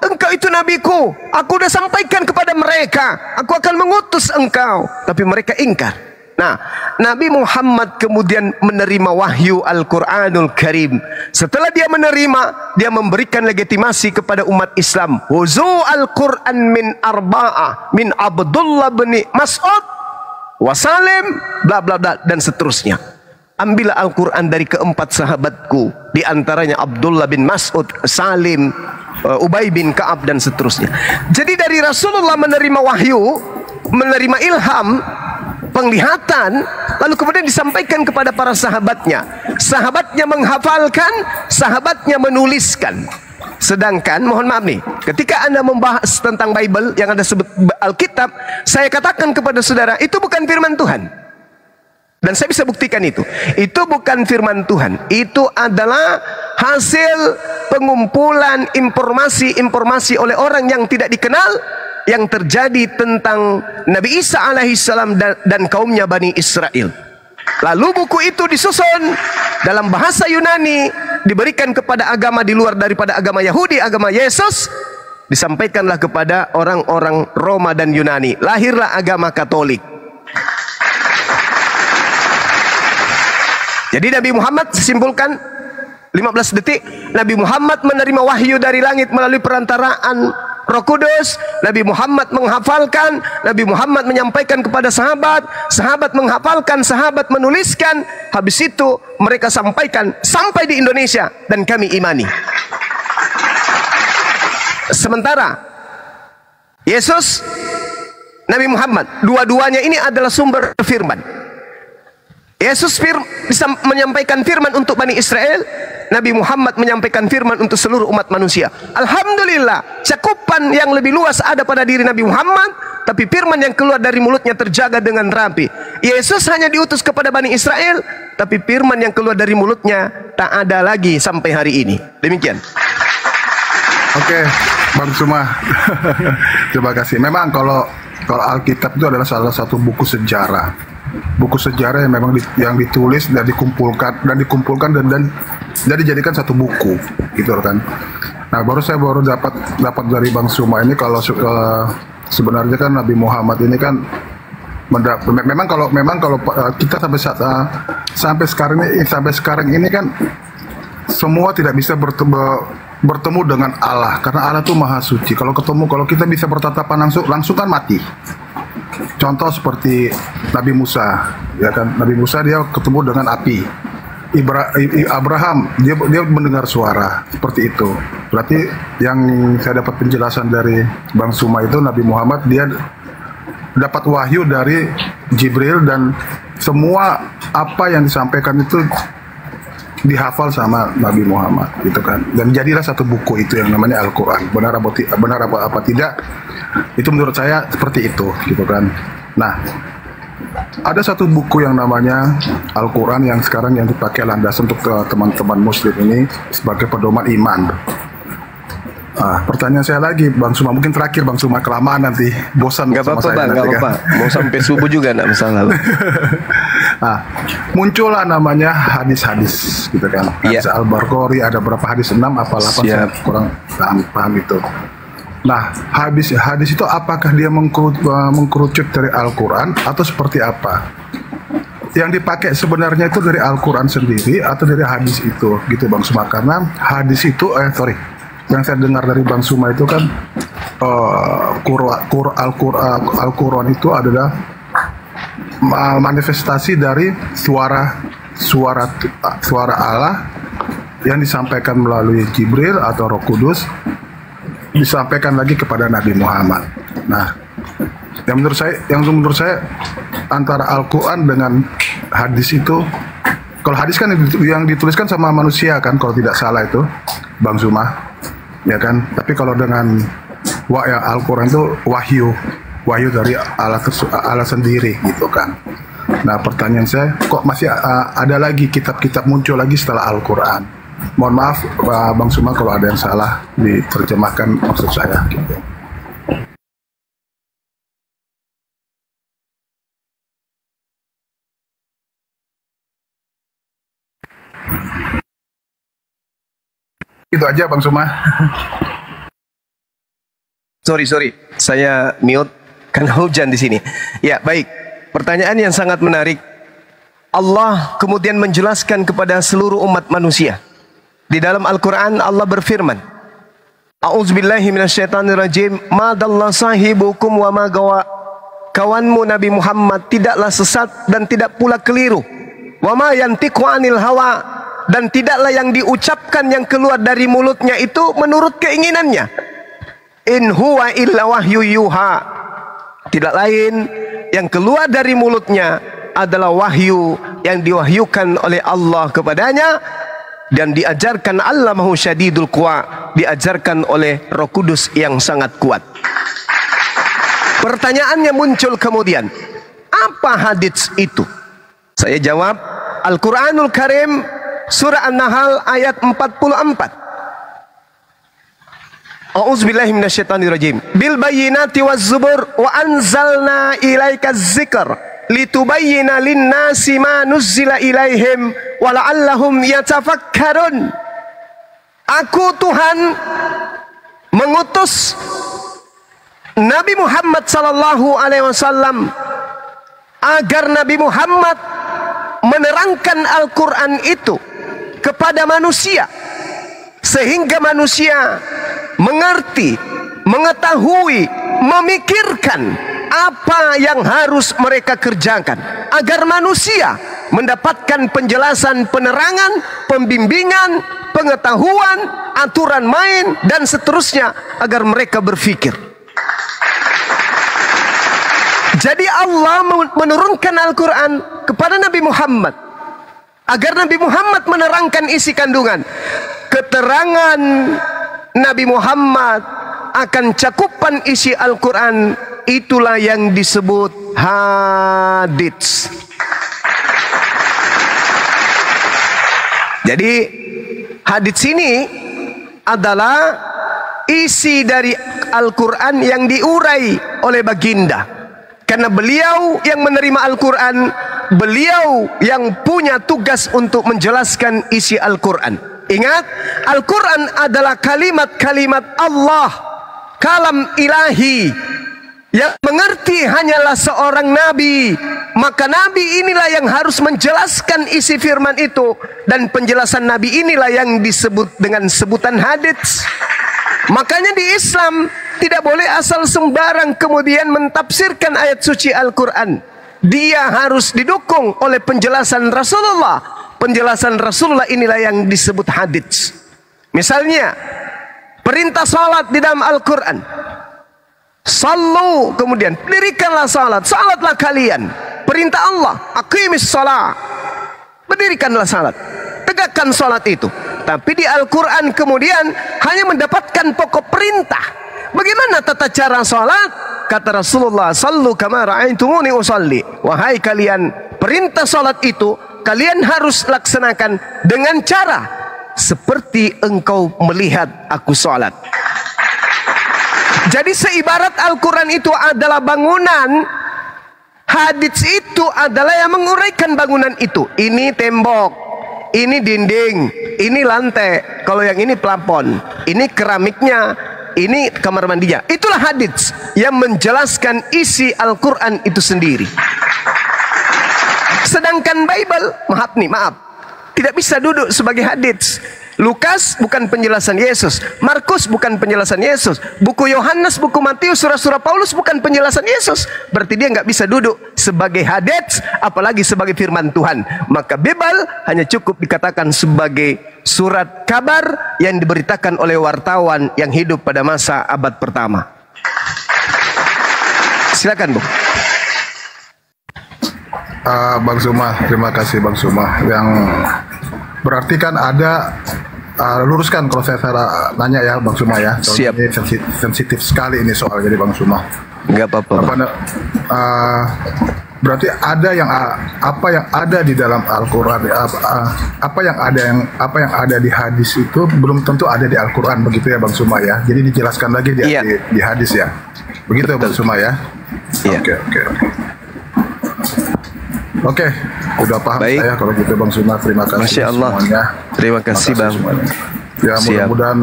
engkau itu nabiku, aku sudah sampaikan kepada mereka, aku akan mengutus engkau, tapi mereka ingkar. Nah, Nabi Muhammad kemudian menerima wahyu Al-Quranul Karim. Setelah dia menerima, dia memberikan legitimasi kepada umat Islam. Huzu Al-Quran min arba'ah, min Abdullah bin Mas'ud, wa Salim, bla bla bla, dan seterusnya. Ambillah Al-Quran dari keempat sahabatku, di antaranya Abdullah bin Mas'ud, Salim, Ubay bin Ka'ab, dan seterusnya. Jadi dari Rasulullah menerima wahyu, menerima ilham, penglihatan, lalu kemudian disampaikan kepada para sahabatnya. Sahabatnya menghafalkan, sahabatnya menuliskan. Sedangkan, mohon maaf nih, ketika Anda membahas tentang Bible yang Anda sebut Alkitab, saya katakan kepada saudara, itu bukan firman Tuhan. Dan saya bisa buktikan itu. Itu bukan firman Tuhan. Itu adalah hasil pengumpulan informasi-informasi oleh orang yang tidak dikenal, yang terjadi tentang Nabi Isa alaihissalam dan kaumnya Bani Israel. Lalu buku itu disusun dalam bahasa Yunani, diberikan kepada agama di luar daripada agama Yahudi, agama Yesus, disampaikanlah kepada orang-orang Roma dan Yunani. Lahirlah agama Katolik. Jadi Nabi Muhammad, simpulkan 15 detik, Nabi Muhammad menerima wahyu dari langit melalui perantaraan Roh Kudus. Nabi Muhammad menghafalkan, Nabi Muhammad menyampaikan kepada sahabat, sahabat menghafalkan, sahabat menuliskan. Habis itu mereka sampaikan sampai di Indonesia dan kami imani. Sementara Yesus, Nabi Muhammad, dua-duanya ini adalah sumber firman. Yesus bisa menyampaikan firman untuk Bani Israel, Nabi Muhammad menyampaikan firman untuk seluruh umat manusia. Alhamdulillah, cakupan yang lebih luas ada pada diri Nabi Muhammad, tapi firman yang keluar dari mulutnya terjaga dengan rapi. Yesus hanya diutus kepada Bani Israel, tapi firman yang keluar dari mulutnya tak ada lagi sampai hari ini. Demikian. Oke, Bang Suma. Terima kasih. Memang kalau Alkitab itu adalah salah satu buku sejarah. Buku sejarah yang memang yang ditulis dan dikumpulkan dan dijadikan satu buku, gitu kan. Nah, saya baru dapat dari Bang Suma ini kalau sebenarnya kan Nabi Muhammad ini kan memang kalau kita sampai sekarang ini kan semua tidak bisa bertemu dengan Allah, karena Allah itu maha suci. Kalau kita bisa bertatapan langsung kan mati. Contoh seperti Nabi Musa, ya kan? Nabi Musa dia ketemu dengan api. Abraham dia mendengar suara seperti itu. Berarti yang saya dapat penjelasan dari Bang Suma itu, Nabi Muhammad dia dapat wahyu dari Jibril dan semua apa yang disampaikan itu dihafal sama Nabi Muhammad, gitu kan. Dan jadilah satu buku itu yang namanya Al-Quran. Benar apa tidak, itu menurut saya seperti itu, gitu kan. Nah, ada satu buku yang namanya Al-Quran yang sekarang yang dipakai landasan untuk teman-teman muslim ini sebagai pedoman iman. Pertanyaan saya lagi, Bang Suma, mungkin terakhir Bang Suma, kelamaan nanti bosan. Gak apa-apa Bang, gak apa-apa. Mau sampai subuh juga gak masalah. Muncullah namanya hadis-hadis, gitu kan. Hadis Al-Barqori, ada berapa hadis, 6 apa 8, saya kurang paham itu. Nah, hadis itu apakah dia mengkerucut dari Al-Quran atau seperti apa? Yang dipakai sebenarnya itu dari Al-Quran sendiri atau dari hadis itu, gitu Bang Suma. Karena hadis itu, yang saya dengar dari Bang Suma itu kan Al-Quran itu adalah manifestasi dari suara suara Allah yang disampaikan melalui Jibril atau Roh Kudus disampaikan lagi kepada Nabi Muhammad. Nah, yang menurut saya antara Al-Quran dengan hadis itu, kalau hadis kan yang dituliskan sama manusia kan, kalau tidak salah itu, Bang Zuma, ya kan. Tapi kalau dengan Al-Quran itu wahyu dari Allah sendiri gitu kan. Nah, pertanyaan saya, kok masih ada lagi kitab-kitab muncul lagi setelah Al-Quran? Mohon maaf Bang Zuma kalau ada yang salah diterjemahkan maksud saya gitu. Itu aja Bang Zuma. Sorry, saya mute karena hujan di sini. Ya, baik. Pertanyaan yang sangat menarik. Allah kemudian menjelaskan kepada seluruh umat manusia. Di dalam Al-Quran Allah berfirman, A'udzubillahi minasyaitonirrajim, ma dalla sahibukum wa ma gawa. Kawanmu Nabi Muhammad tidaklah sesat dan tidak pula keliru. Wa ma yantiqu anil hawa, dan tidaklah yang diucapkan yang keluar dari mulutnya itu menurut keinginannya. In huwa illa wahyu yuha. Tidak lain yang keluar dari mulutnya adalah wahyu yang diwahyukan oleh Allah kepadanya, dan diajarkan allamahu syadidul quwa, diajarkan oleh Roh Kudus yang sangat kuat. Pertanyaannya muncul kemudian, apa hadits itu? Saya jawab, Al-Quranul Karim surah An-Nahl ayat 44. A'udzubillahi minasyaitonirrajim. Bil bayyinati waz zubur wa anzalna ilaika dzikr litubayyana lin-nasi ma nuzzila ilaihim wa la'allahum yatafakkarun. Aku Tuhan mengutus Nabi Muhammad sallallahu alaihi wasallam agar Nabi Muhammad menerangkan Al-Quran itu kepada manusia, sehingga manusia mengerti, mengetahui, memikirkan apa yang harus mereka kerjakan, agar manusia mendapatkan penjelasan, penerangan, pembimbingan, pengetahuan, aturan main, dan seterusnya, agar mereka berpikir. Jadi Allah menurunkan Al-Quran kepada Nabi Muhammad agar Nabi Muhammad menerangkan isi kandungan. Keterangan Nabi Muhammad akan cakupan isi Al-Quran, itulah yang disebut hadits. Jadi hadits ini adalah isi dari Al-Quran yang diurai oleh baginda. Karena beliau yang menerima Al-Quran, beliau yang punya tugas untuk menjelaskan isi Al-Quran. Ingat, Al-Quran adalah kalimat-kalimat Allah, kalam ilahi, yang mengerti hanyalah seorang nabi. Maka nabi inilah yang harus menjelaskan isi firman itu, dan penjelasan nabi inilah yang disebut dengan sebutan hadits. Makanya di Islam tidak boleh asal sembarang kemudian mentafsirkan ayat suci Al-Quran. Dia harus didukung oleh penjelasan Rasulullah. Penjelasan Rasulullah inilah yang disebut hadits. Misalnya, perintah salat di dalam Al-Quran. Sallu, kemudian dirikanlah salat, salatlah kalian. Perintah Allah, aqimis salat, berdirikanlah salat, tegakkan salat itu. Tapi di Al-Quran kemudian hanya mendapatkan pokok perintah. Bagaimana tata cara salat? Kata Rasulullah, sallu kama ra'aitumuni usalli. Wahai kalian, perintah salat itu kalian harus laksanakan dengan cara seperti engkau melihat aku salat. Jadi seibarat Al-Quran itu adalah bangunan, hadits itu adalah yang menguraikan bangunan itu. Ini tembok, ini dinding, ini lantai, kalau yang ini plafon, ini keramiknya, ini kamar mandinya. Itulah hadits yang menjelaskan isi Al-Quran itu sendiri. Sedangkan Bible, maaf, tidak bisa duduk sebagai hadits. Lukas bukan penjelasan Yesus, Markus bukan penjelasan Yesus, buku Yohanes, buku Matius, surah-surah Paulus bukan penjelasan Yesus. Berarti dia nggak bisa duduk sebagai hadits, apalagi sebagai firman Tuhan. Maka Bible hanya cukup dikatakan sebagai surat kabar yang diberitakan oleh wartawan yang hidup pada masa abad pertama. Silakan, Bu. Bang Suma, terima kasih Bang Suma. Yang berarti kan ada luruskan kalau saya salah nanya ya Bang Suma ya. Siap. Ini sensitif sekali ini soal jadi Bang Suma. Enggak apa-apa. Berarti ada yang apa yang ada di dalam Al-Qur'an, apa yang ada di hadis itu belum tentu ada di Al-Qur'an, begitu ya Bang Suma ya. Jadi dijelaskan lagi di hadis ya. Begitu. Betul. Bang Suma ya. Iya. Oke, udah paham. Baik. Saya kalau gitu Bang Suma, terima kasih. Masya Allah. Semuanya. Terima kasih Bang. Semuanya. Ya, mudah-mudahan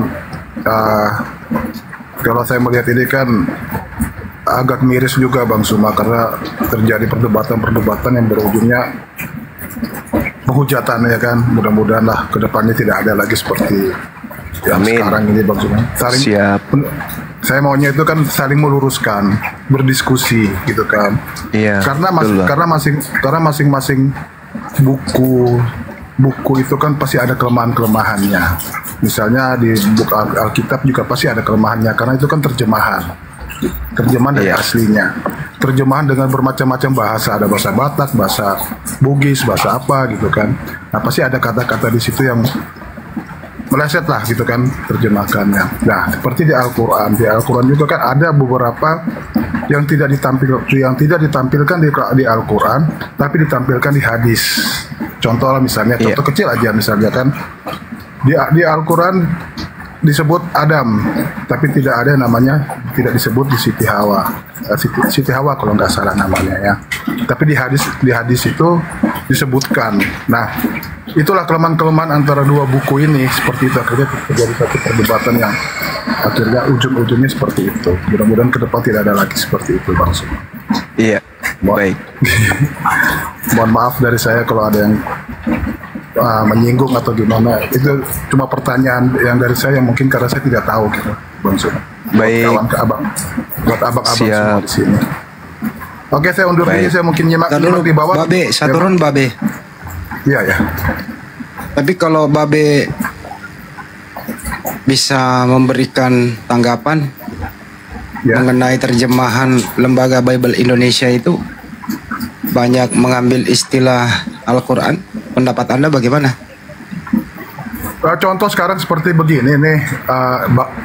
kalau saya melihat ini kan agak miris juga Bang Suma, karena terjadi perdebatan yang berujungnya penghujatan ya kan. Mudah-mudahan lah ke depannya tidak ada lagi seperti yang sekarang ini Bang Suma. Siap. Saya maunya itu kan saling meluruskan, berdiskusi gitu kan. Iya. Karena masing-masing buku itu kan pasti ada kelemahannya. Misalnya di buku Alkitab juga pasti ada kelemahannya, karena itu kan terjemahan dari aslinya. Terjemahan dengan bermacam-macam bahasa, ada bahasa Batak, bahasa Bugis, bahasa apa gitu kan. Nah, pasti ada kata-kata di situ yang meleset lah gitu kan terjemahkannya. Nah, seperti di Al-Qur'an juga kan ada beberapa yang tidak ditampilkan di Al-Qur'an, tapi ditampilkan di hadis. Contoh lah misalnya, contoh kecil aja misalnya kan di Al-Qur'an disebut Adam, tapi tidak tidak disebut di Siti Hawa. Siti Hawa kalau nggak salah namanya ya. Tapi di hadis itu disebutkan. Nah, itulah kelemahan-kelemahan antara dua buku ini, seperti itu. Akhirnya terjadi satu perdebatan yang akhirnya ujung-ujungnya seperti itu. Mudah-mudahan ke depan tidak ada lagi seperti itu Bang Suma. Iya. Baik. Mohon maaf dari saya kalau ada yang menyinggung atau gimana. Itu cuma pertanyaan yang dari saya yang mungkin karena saya tidak tahu gitu Bang Suma. Baik. Buat abang-abang semua di sini. Oke, saya undur diri, saya mungkin nyimak di bawah. Babe, saya turun Babe. Iya ya. Tapi kalau Babe bisa memberikan tanggapan mengenai terjemahan Lembaga Bible Indonesia itu banyak mengambil istilah Al-Qur'an, pendapat Anda bagaimana? Contoh sekarang seperti begini nih,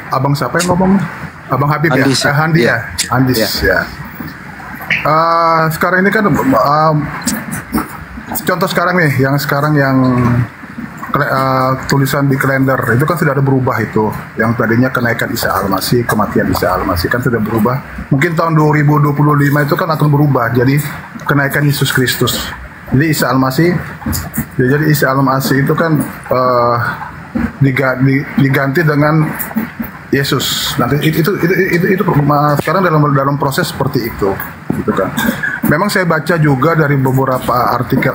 abang siapa yang ngomong? Abang Habib Andis, ya? Handi ya? Andis ya. Sekarang ini kan contoh sekarang nih, yang tulisan di kalender itu kan sudah ada berubah itu. Yang tadinya kenaikan Isa Al-Masih, kematian Isa Al-Masih kan sudah berubah. Mungkin tahun 2025 itu kan akan berubah jadi kenaikan Yesus Kristus. Jadi Isa Al-Masih, itu kan diganti dengan Yesus. Nanti itu sekarang dalam proses seperti itu, gitu kan. Memang saya baca juga dari beberapa artikel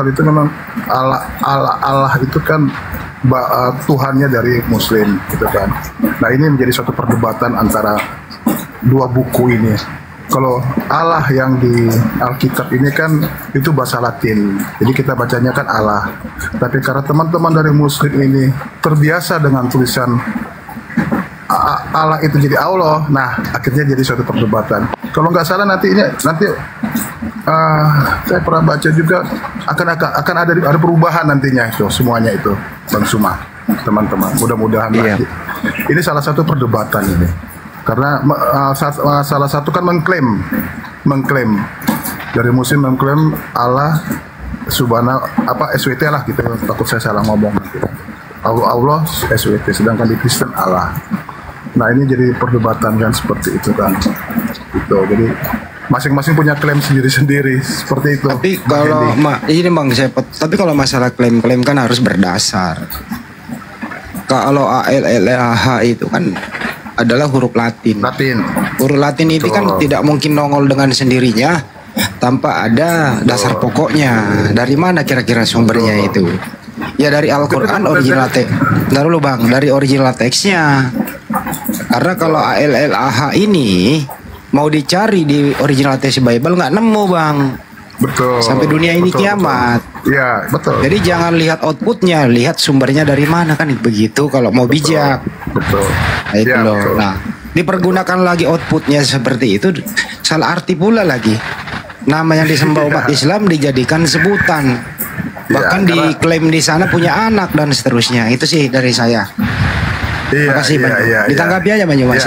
itu memang Allah itu kan Tuhannya dari Muslim, gitu kan. Nah, ini menjadi suatu perdebatan antara dua buku ini. Kalau Allah yang di Alkitab ini kan itu bahasa Latin, jadi kita bacanya kan Allah. Tapi karena teman-teman dari Muslim ini terbiasa dengan tulisan Allah itu jadi Allah, nah akhirnya jadi suatu perdebatan. Kalau nggak salah nanti saya pernah baca juga akan ada perubahan nantinya itu semuanya itu Bang Suma, teman-teman. Mudah-mudahan ini salah satu perdebatan ini. Karena salah satu kan mengklaim dari Muslim mengklaim Allah subhanahu SWT lah gitu, takut saya salah ngomong gitu. Allah SWT, sedangkan di Kristen Allah. Nah, ini jadi perdebatan kan seperti itu kan. Gitu. Jadi masing-masing punya klaim sendiri-sendiri seperti itu. Tapi kalau tapi kalau masalah klaim-klaim kan harus berdasar. Kalau ALLAH itu kan adalah huruf Latin. Huruf Latin itu kan tidak mungkin nongol dengan sendirinya tanpa ada dasar pokoknya. Dari mana kira-kira sumbernya itu? Ya dari Al-Qur'an original Ntar dulu Bang, dari original teksnya. Karena kalau ALLAH ini mau dicari di original teks Bible nggak nemu Bang. Betul. Sampai dunia ini kiamat. Iya, betul. Jadi jangan lihat outputnya, lihat sumbernya dari mana kan begitu kalau mau bijak. Betul. Nah, itu loh. Betul. Nah, dipergunakan lagi outputnya seperti itu, salah arti pula lagi. Nama yang disembah umat Islam dijadikan sebutan. Bahkan diklaim di sana punya anak dan seterusnya. Itu sih dari saya. Terima kasih Bang. Ditanggapi aja Bang Mas.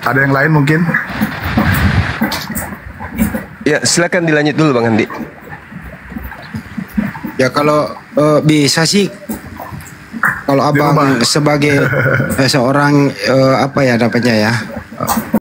Ada yang lain mungkin? Ya, silakan dilanjut dulu Bang Andi. Ya kalau bisa sih, kalau abang sebagai seorang apa ya namanya ya,